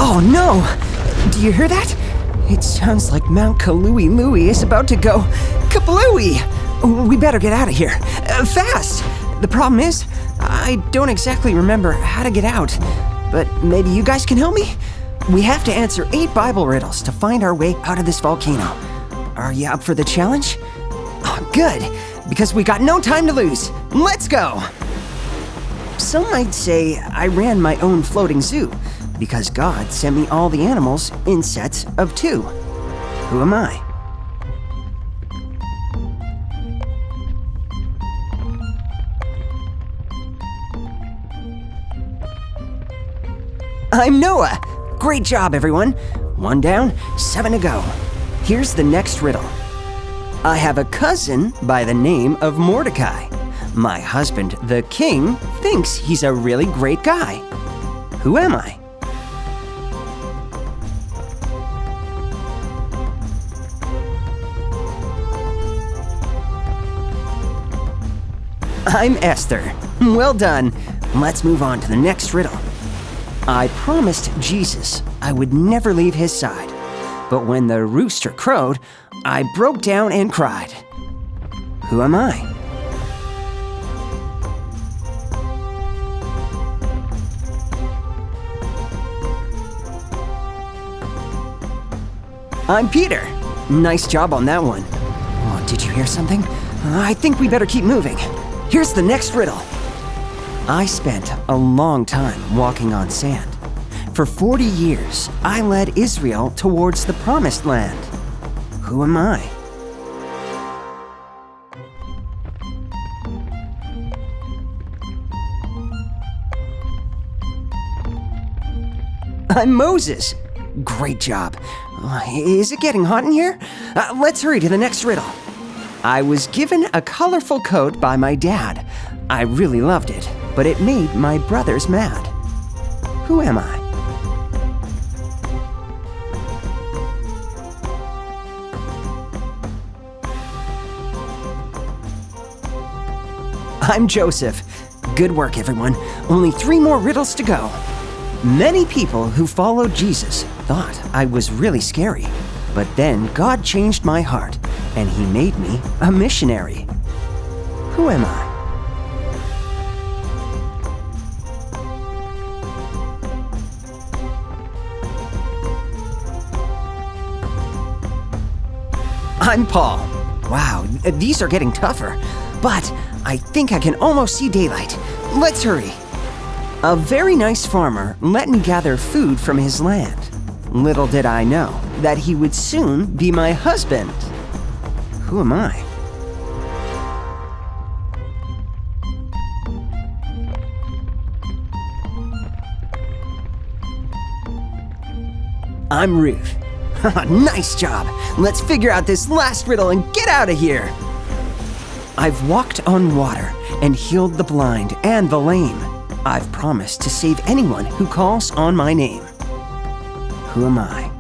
Oh no! Do you hear that? It sounds like Mount Kalooey is about to go kablooey! We better get out of here. Fast! The problem is, I don't exactly remember how to get out. But maybe you guys can help me? We have to answer 8 Bible riddles to find our way out of this volcano. Are you up for the challenge? Oh, good, because we got no time to lose. Let's go! Some might say I ran my own floating zoo because God sent me all the animals in sets of 2. Who am I? I'm Noah! Great job, everyone! 1 down, 7 to go. Here's the next riddle. I have a cousin by the name of Mordecai. My husband, the king, thinks he's a really great guy. Who am I? I'm Esther. Well done. Let's move on to the next riddle. I promised Jesus I would never leave his side, but when the rooster crowed, I broke down and cried. Who am I? I'm Peter. Nice job on that one. Oh, did you hear something? I think we better keep moving. Here's the next riddle. I spent a long time walking on sand. For 40 years, I led Israel towards the promised land. Who am I? I'm Moses. Great job. Is it getting hot in here? Let's hurry to the next riddle. I was given a colorful coat by my dad. I really loved it, but it made my brothers mad. Who am I? I'm Joseph. Good work, everyone. Only 3 more riddles to go. Many people who followed Jesus thought I was really scary, but then God changed my heart, and he made me a missionary. Who am I? I'm Paul. Wow, these are getting tougher, but I think I can almost see daylight. Let's hurry. A very nice farmer let me gather food from his land. Little did I know that he would soon be my husband. Who am I? I'm Ruth. Nice job. Let's figure out this last riddle and get out of here. I've walked on water and healed the blind and the lame. I've promised to save anyone who calls on my name. Who am I?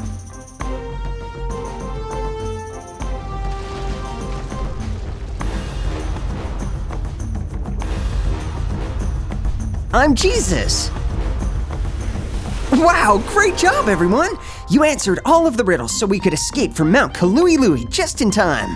I'm Jesus! Wow, great job, everyone! You answered all of the riddles so we could escape from Mount Kalooey just in time.